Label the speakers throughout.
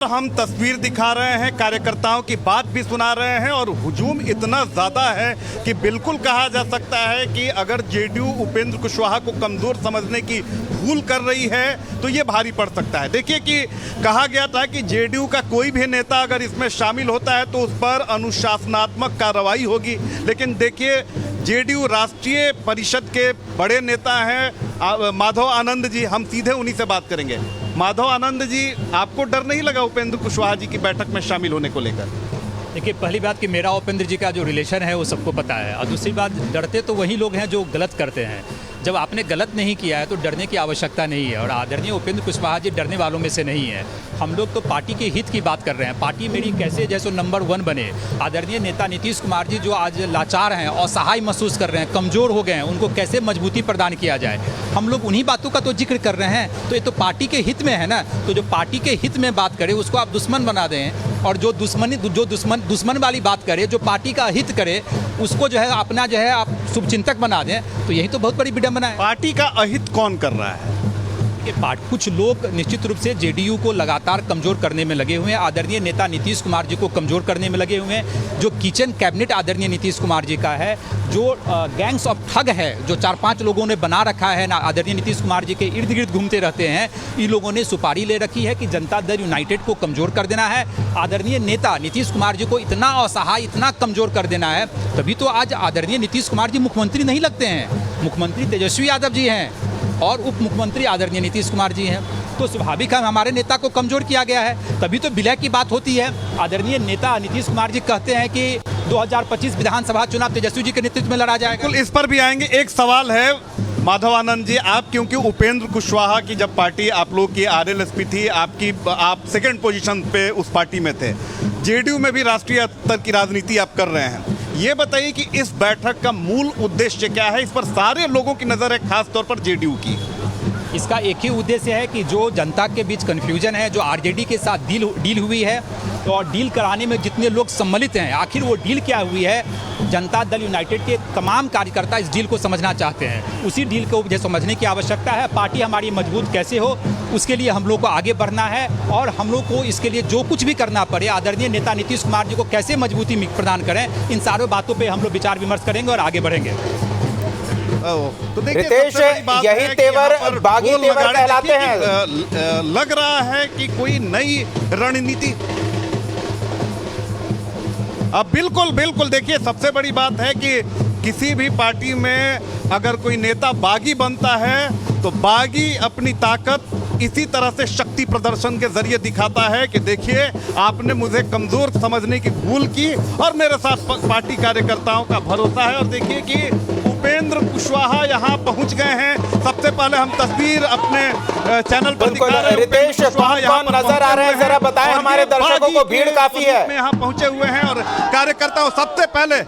Speaker 1: हम तस्वीर दिखा रहे हैं, कार्यकर्ताओं की बात भी सुना रहे हैं और हुजूम इतना ज़्यादा है कि बिल्कुल कहा जा सकता है कि अगर जेडीयू उपेंद्र कुशवाहा को कमज़ोर समझने की भूल कर रही है तो ये भारी पड़ सकता है। देखिए कि कहा गया था कि जेडीयू का कोई भी नेता अगर इसमें शामिल होता है तो उस पर अनुशासनात्मक कार्रवाई होगी, लेकिन देखिए जेडीयू राष्ट्रीय परिषद के बड़े नेता हैं माधव आनंद जी, हम सीधे उन्हीं से बात करेंगे। माधव आनंद जी, आपको डर नहीं लगा उपेंद्र कुशवाहा जी की बैठक में शामिल होने को लेकर?
Speaker 2: देखिए, पहली बात कि मेरा उपेंद्र जी का जो रिलेशन है वो सबको पता है, और दूसरी बात डरते तो वही लोग हैं जो गलत करते हैं। जब आपने गलत नहीं किया है तो डरने की आवश्यकता नहीं है, और आदरणीय उपेंद्र कुशवाहा जी डरने वालों में से नहीं है। हम लोग तो पार्टी के हित की बात कर रहे हैं, पार्टी मेरी कैसे जैसे नंबर 1 बने। आदरणीय नेता नीतीश कुमार जी जो आज लाचार हैं, असहाय महसूस कर रहे हैं, कमज़ोर हो गए हैं, उनको कैसे मजबूती प्रदान किया जाए, हम लोग उन्हीं बातों का तो जिक्र कर रहे हैं। तो ये तो पार्टी के हित में है ना, तो जो पार्टी के हित में बात करे उसको आप दुश्मन बना दें, और जो दुश्मन वाली बात करे, जो पार्टी का हित करे, उसको जो है अपना जो है आप शुभचिंतक बना दें, तो यही तो बहुत बड़ी विडंबना है।
Speaker 1: पार्टी का अहित कौन कर रहा है?
Speaker 2: कुछ लोग निश्चित रूप से जेडीयू को लगातार कमजोर करने में लगे हुए हैं। आदरणीय नेता नीतीश कुमार जी को कमजोर करने में लगे हुए हैं। जो किचन कैबिनेट आदरणीय नीतीश कुमार जी का है, जो गैंग्स ऑफ ठग है, जो 4-5 लोगों ने बना रखा है ना, आदरणीय नीतीश कुमार जी के इर्द गिर्द घूमते रहते हैं, इन लोगों ने सुपारी ले रखी है कि जनता दल यूनाइटेड को कमजोर कर देना है। आदरणीय नेता नीतीश कुमार जी को इतना असहाय, इतना कमजोर कर देना है, तभी तो आज आदरणीय नीतीश कुमार जी मुख्यमंत्री नहीं लगते हैं। मुख्यमंत्री तेजस्वी यादव जी हैं और उप मुख्यमंत्री आदरणीय नीतीश कुमार जी हैं, तो स्वाभाविक है हमारे नेता को कमजोर किया गया है, तभी तो विलय की बात होती है। आदरणीय नेता नीतीश कुमार जी कहते हैं कि 2025 विधानसभा चुनाव तेजस्वी जी के नेतृत्व में लड़ा जाएगा।
Speaker 1: बिल्कुल, इस पर भी आएंगे। एक सवाल है माधव आनंद जी, आप क्योंकि उपेंद्र कुशवाहा की जब पार्टी आप लोग की आरएलएसपी थी, आप सेकंड पोजीशन पे उस पार्टी में थे, जेडीयू में भी राष्ट्रीय स्तर की राजनीति आप कर रहे हैं, ये बताइए कि इस बैठक का मूल उद्देश्य क्या है? इस पर सारे लोगों की नज़र है, खास तौर पर जेडीयू की।
Speaker 2: इसका एक ही उद्देश्य है कि जो जनता के बीच कन्फ्यूजन है, जो आरजेडी के साथ डील हुई है, तो और डील कराने में जितने लोग सम्मिलित हैं, आखिर वो डील क्या हुई है, जनता दल यूनाइटेड के तमाम कार्यकर्ता इस डील को समझना चाहते हैं। उसी डील को मुझे समझने की आवश्यकता है। पार्टी हमारी मजबूत कैसे हो, उसके लिए हम लोग को आगे बढ़ना है, और हम लोग को इसके लिए जो कुछ भी करना पड़े, आदरणीय नेता नीतीश कुमार जी को कैसे मजबूती प्रदान करें, इन सारों बातों पर हम लोग विचार विमर्श करेंगे और आगे बढ़ेंगे।
Speaker 1: तो
Speaker 3: रितेश, यही तेवर बागी तेवर कहलाते हैं।
Speaker 1: लग रहा है कि कोई नई रणनीति। अब बिल्कुल देखिए, सबसे बड़ी बात है कि किसी भी पार्टी में अगर कोई नेता बागी बनता है तो बागी अपनी ताकत इसी तरह से शक्ति प्रदर्शन के जरिए दिखाता है कि देखिए आपने मुझे कमजोर समझने की भूल की और मेरे साथ पार्टी कार्यकर्ताओं का भरोसा है। और देखिए कि उपेंद्र कुशवाहा यहाँ पहुँच गए हैं। सबसे पहले हम तस्वीर अपने चैनल पर दिखा रहे हैं।
Speaker 3: रितेश, कौन नजर आ रहे हैं, जरा बताएं हमारे दर्शकों को। भीड़ काफी है,
Speaker 1: यहाँ पहुँचे हुए हैं और कार्यकर्ताओं, सबसे पहले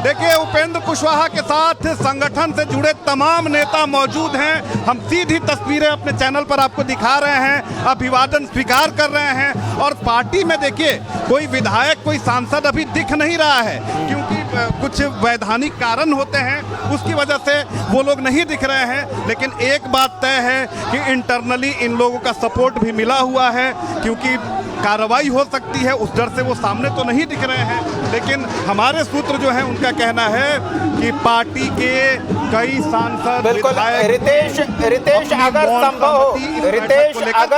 Speaker 1: देखिए उपेंद्र कुशवाहा के साथ संगठन से जुड़े तमाम नेता मौजूद हैं। हम सीधी तस्वीरें अपने चैनल पर आपको दिखा रहे हैं, अभिवादन स्वीकार कर रहे हैं। और पार्टी में देखिए कोई विधायक, कोई सांसद अभी दिख नहीं रहा है, क्योंकि कुछ वैधानिक कारण होते हैं, उसकी वजह से वो लोग नहीं दिख रहे हैं। लेकिन एक बात तय है कि इंटरनली इन लोगों का सपोर्ट भी मिला हुआ है, क्योंकि कार्रवाई हो सकती है, उस डर से वो सामने तो नहीं दिख रहे हैं। लेकिन हमारे सूत्र जो है उनका कहना है कि पार्टी के कई सांसद,
Speaker 3: विधायक, रितेश अगर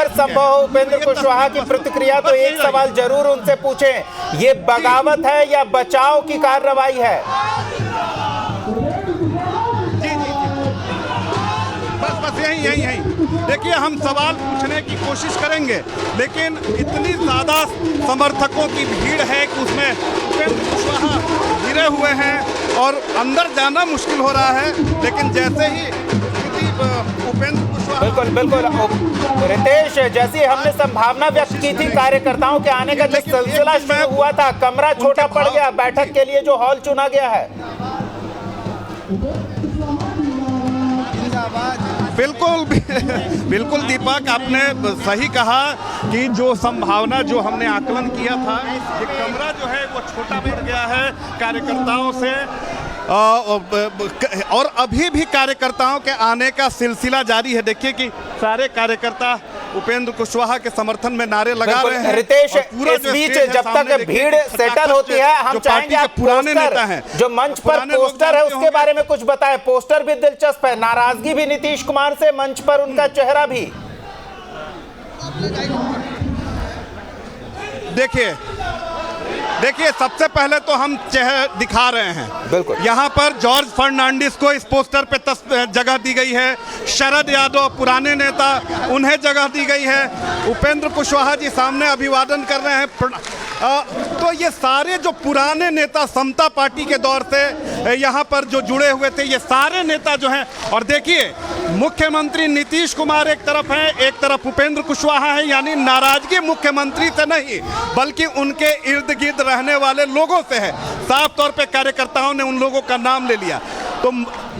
Speaker 3: संभव हो उपेंद्र कुशवाहा की प्रतिक्रिया, तो एक सवाल जरूर उनसे पूछें, ये बगावत है या बचाव की कार्रवाई है?
Speaker 1: बस यही देखिए, हम सवाल पूछने की कोशिश करेंगे, लेकिन इतनी ज़्यादा समर्थकों की भीड़ है कि उसमें उपेंद्र कुशवाहा घिरे हुए हैं और अंदर जाना मुश्किल हो रहा है। लेकिन जैसे ही उपेंद्र कुशवाहा,
Speaker 3: बिल्कुल रितेश, जैसी हमने संभावना व्यक्त की थी कार्यकर्ताओं के आने का, जो सिलसिला शुरू हुआ था, कमरा छोटा पड़ गया बैठक के लिए जो हॉल चुना गया है।
Speaker 1: बिल्कुल दीपक, आपने सही कहा कि जो संभावना, जो हमने आकलन किया था, ये कमरा जो है वो छोटा पड़ गया है कार्यकर्ताओं से, और अभी भी कार्यकर्ताओं के आने का सिलसिला जारी है। देखिए कि सारे कार्यकर्ता उपेंद्र कुशवाहा के समर्थन में नारे लगा रहे हैं।
Speaker 3: रितेश,
Speaker 1: और पूरा
Speaker 3: इस
Speaker 1: जो
Speaker 3: बीच
Speaker 1: स्टेज है
Speaker 3: जब
Speaker 1: सामने
Speaker 3: तक
Speaker 1: देखिए,
Speaker 3: भीड़ सेटल होती है, हम
Speaker 1: जो
Speaker 3: चाहेंगे
Speaker 1: पार्टी के
Speaker 3: आप
Speaker 1: पुराने नेता
Speaker 3: पोस्टर,
Speaker 1: हैं,
Speaker 3: जो मंच पर
Speaker 1: पुराने लोग
Speaker 3: पोस्टर है
Speaker 1: जानते
Speaker 3: उसके बारे में कुछ बताएं। पोस्टर भी दिलचस्प है, नाराजगी भी नीतीश कुमार से, मंच पर उनका चेहरा भी।
Speaker 1: देखिए सबसे पहले तो हम चेहरा दिखा रहे हैं।
Speaker 3: बिल्कुल।
Speaker 1: यहाँ पर जॉर्ज फर्नांडिस को इस पोस्टर पे जगह दी गई है, शरद यादव पुराने नेता उन्हें जगह दी गई है, उपेंद्र कुशवाहा जी सामने अभिवादन कर रहे हैं। तो ये सारे जो पुराने नेता समता पार्टी के दौर से यहाँ पर जो जुड़े हुए थे, ये सारे नेता जो हैं, और देखिए मुख्यमंत्री नीतीश कुमार एक तरफ हैं, एक तरफ उपेंद्र कुशवाहा है, यानी नाराजगी मुख्यमंत्री से नहीं बल्कि उनके इर्द गिर्द रहने वाले लोगों से है। साफ तौर पे कार्यकर्ताओं ने उन लोगों का नाम ले लिया। तो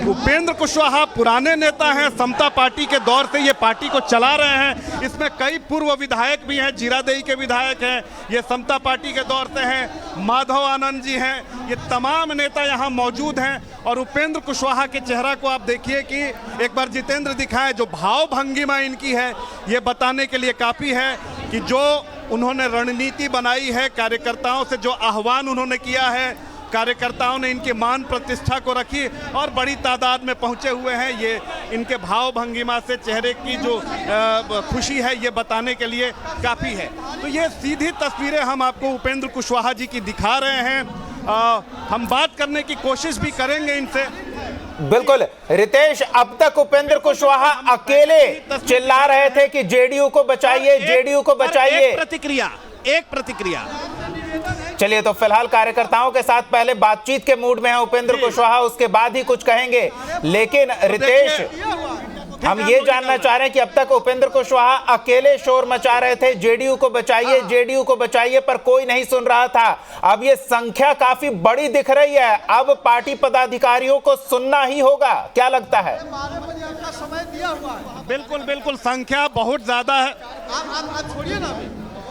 Speaker 1: उपेंद्र कुशवाहा पुराने नेता हैं, समता पार्टी के दौर से ये पार्टी को चला रहे हैं। इसमें कई पूर्व विधायक भी हैं, जीरादेई के विधायक हैं, ये समता पार्टी के दौर से हैं, माधव आनंद जी हैं, ये तमाम नेता यहाँ मौजूद हैं। और उपेंद्र कुशवाहा के चेहरा को आप देखिए कि एक बार जितेंद्र दिखाएं, जो भाव भंगिमा इनकी है ये बताने के लिए काफ़ी है कि जो उन्होंने रणनीति बनाई है, कार्यकर्ताओं से जो आह्वान उन्होंने किया है, कार्यकर्ताओं ने इनके मान प्रतिष्ठा को रखी और बड़ी तादाद में पहुंचे हुए हैं। ये इनके भाव भंगिमा से चेहरे की जो खुशी है ये बताने के लिए काफ़ी है। तो ये सीधी तस्वीरें हम आपको उपेंद्र कुशवाहा जी की दिखा रहे हैं। हम बात करने की कोशिश भी करेंगे इनसे।
Speaker 3: बिल्कुल रितेश, अब तक उपेंद्र कुशवाहा अकेले चिल्ला रहे थे कि जेडीयू को बचाइए, जेडीयू को बचाइए।
Speaker 1: एक प्रतिक्रिया
Speaker 3: चलिए, तो फिलहाल कार्यकर्ताओं के साथ पहले बातचीत के मूड में है उपेंद्र कुशवाहा, उसके बाद ही कुछ कहेंगे। लेकिन रितेश, हम ये जानना चाह रहे हैं कि अब तक उपेंद्र कुशवाहा अकेले शोर मचा रहे थे, जेडीयू को बचाइए, जेडीयू को बचाइए, पर कोई नहीं सुन रहा था। अब ये संख्या काफी बड़ी दिख रही है, अब पार्टी पदाधिकारियों को सुनना ही होगा, क्या लगता है?
Speaker 1: बिल्कुल बिल्कुल, संख्या बहुत ज्यादा है, छोड़िए ना,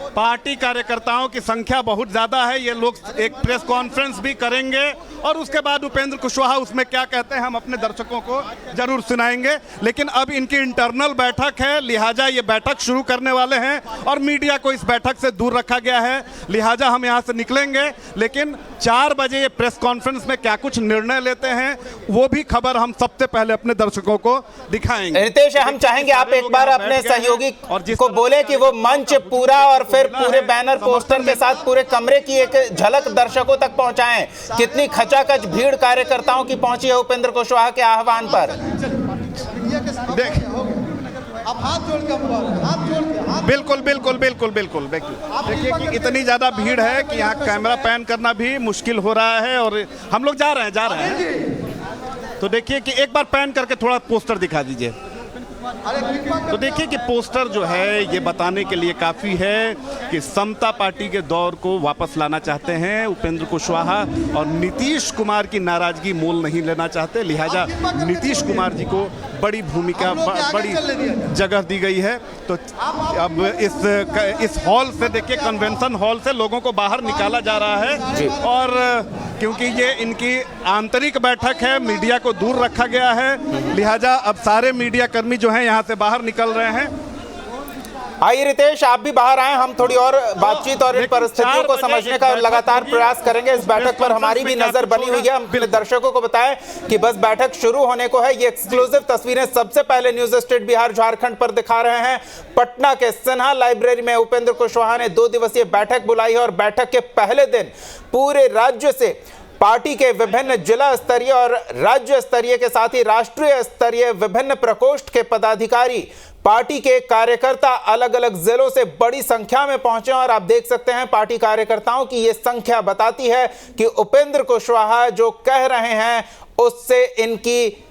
Speaker 1: पार्टी कार्यकर्ताओं की संख्या बहुत ज़्यादा है। ये लोग एक प्रेस कॉन्फ्रेंस भी करेंगे और उसके बाद उपेंद्र कुशवाहा उसमें क्या कहते हैं हम अपने दर्शकों को जरूर सुनाएंगे। लेकिन अब इनकी इंटरनल बैठक है, लिहाजा ये बैठक शुरू करने वाले हैं और मीडिया को इस बैठक से दूर रखा गया है, लिहाजा हम यहाँ से निकलेंगे। लेकिन 4 बजे ये प्रेस कॉन्फ्रेंस में क्या कुछ निर्णय लेते हैं वो भी खबर हम सबसे पहले अपने दर्शकों को दिखाएंगे।
Speaker 3: रितेश, हम चाहेंगे आप एक बार अपने सहयोगी को बोले कि वो मंच पूरा और फिर पूरे बैनर पोस्टर के साथ पूरे कमरे की एक झलक दर्शकों तक पहुंचाएं। कितनी खचाखच भीड़ कार्यकर्ताओं की पहुंची है उपेंद्र कुशवाहा के आह्वान पर।
Speaker 1: बिल्कुल बिल्कुल बिल्कुल बिल्कुल देखिए कि इतनी ज़्यादा भीड़ है कि यहाँ कैमरा पैन करना भी मुश्किल हो रहा है और हम लोग जा रहे हैं। तो देखिए कि एक बार पैन करके थोड़ा पोस्टर दिखा दीजिए। तो देखिए कि पोस्टर जो है ये बताने के लिए काफ़ी है कि समता पार्टी के दौर को वापस लाना चाहते हैं उपेंद्र कुशवाहा और नीतीश कुमार की नाराजगी मोल नहीं लेना चाहते, लिहाजा नीतीश कुमार जी को बड़ी भूमिका, बड़ी जगह दी गई है। तो अब इस हॉल से देखिए, कन्वेंशन हॉल से लोगों को बाहर निकाला जा रहा है और क्योंकि ये इनकी आंतरिक बैठक है, मीडिया को दूर रखा गया है, लिहाजा अब सारे मीडिया कर्मी जो हैं यहाँ से बाहर निकल रहे हैं।
Speaker 3: आइए रितेश, आप भी बाहर आए, हम थोड़ी और बातचीत और इन परिस्थितियों को समझने का लगातार प्रयास करेंगे। इस बैठक पर हमारी भी नजर बनी हुई है। हम अपने दर्शकों को बताएं कि बस बैठक शुरू होने को है। ये एक्सक्लूसिव तस्वीरें सबसे पहले न्यूज स्टेट बिहार झारखंड पर दिखा रहे हैं। पटना के सिन्हा लाइब्रेरी में उपेंद्र कुशवाहा ने 2 दिवसीय बैठक बुलाई है और बैठक के पहले दिन पूरे राज्य से पार्टी के विभिन्न जिला स्तरीय और राज्य स्तरीय के साथ ही राष्ट्रीय स्तरीय विभिन्न प्रकोष्ठ के पदाधिकारी, पार्टी के कार्यकर्ता अलग अलग जिलों से बड़ी संख्या में पहुंचे और आप देख सकते हैं पार्टी कार्यकर्ताओं की ये संख्या बताती है कि उपेंद्र कुशवाहा जो कह रहे हैं उससे इनकी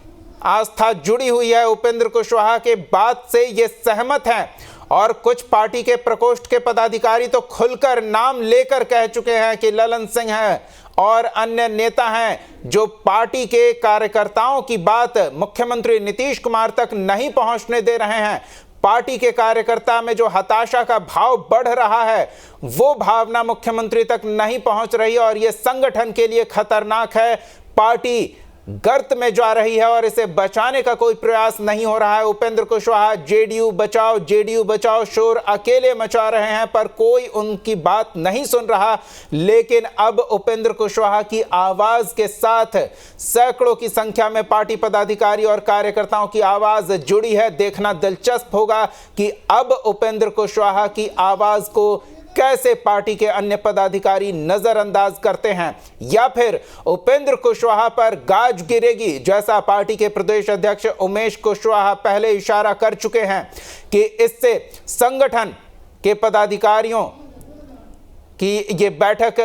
Speaker 3: आस्था जुड़ी हुई है। उपेंद्र कुशवाहा के बात से ये सहमत हैं और कुछ पार्टी के प्रकोष्ठ के पदाधिकारी तो खुलकर नाम लेकर कह चुके हैं कि ललन सिंह है और अन्य नेता हैं जो पार्टी के कार्यकर्ताओं की बात मुख्यमंत्री नीतीश कुमार तक नहीं पहुंचने दे रहे हैं। पार्टी के कार्यकर्ता में जो हताशा का भाव बढ़ रहा है वो भावना मुख्यमंत्री तक नहीं पहुंच रही और यह संगठन के लिए खतरनाक है। पार्टी गर्त में जा रही है और इसे बचाने का कोई प्रयास नहीं हो रहा है। उपेंद्र कुशवाहा जेडीयू बचाओ शोर अकेले मचा रहे हैं, पर कोई उनकी बात नहीं सुन रहा। लेकिन अब उपेंद्र कुशवाहा की आवाज के साथ सैकड़ों की संख्या में पार्टी पदाधिकारी और कार्यकर्ताओं की आवाज जुड़ी है। देखना दिलचस्प होगा कि अब उपेंद्र कुशवाहा की आवाज को कैसे पार्टी के अन्य पदाधिकारी नजरअंदाज करते हैं, या फिर उपेंद्र कुशवाहा पर गाज गिरेगी, जैसा पार्टी के प्रदेश अध्यक्ष उमेश कुशवाहा पहले इशारा कर चुके हैं कि इससे संगठन के पदाधिकारियों की ये बैठक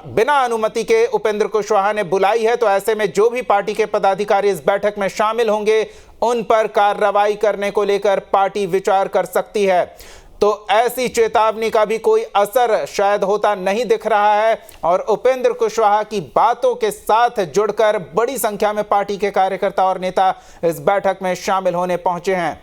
Speaker 3: बिना अनुमति के उपेंद्र कुशवाहा ने बुलाई है। तो ऐसे में जो भी पार्टी के पदाधिकारी इस बैठक में शामिल होंगे उन पर कार्रवाई करने को लेकर पार्टी विचार कर सकती है। तो ऐसी चेतावनी का भी कोई असर शायद होता नहीं दिख रहा है और उपेंद्र कुशवाहा की बातों के साथ जुड़कर बड़ी संख्या में पार्टी के कार्यकर्ता और नेता इस बैठक में शामिल होने पहुंचे हैं।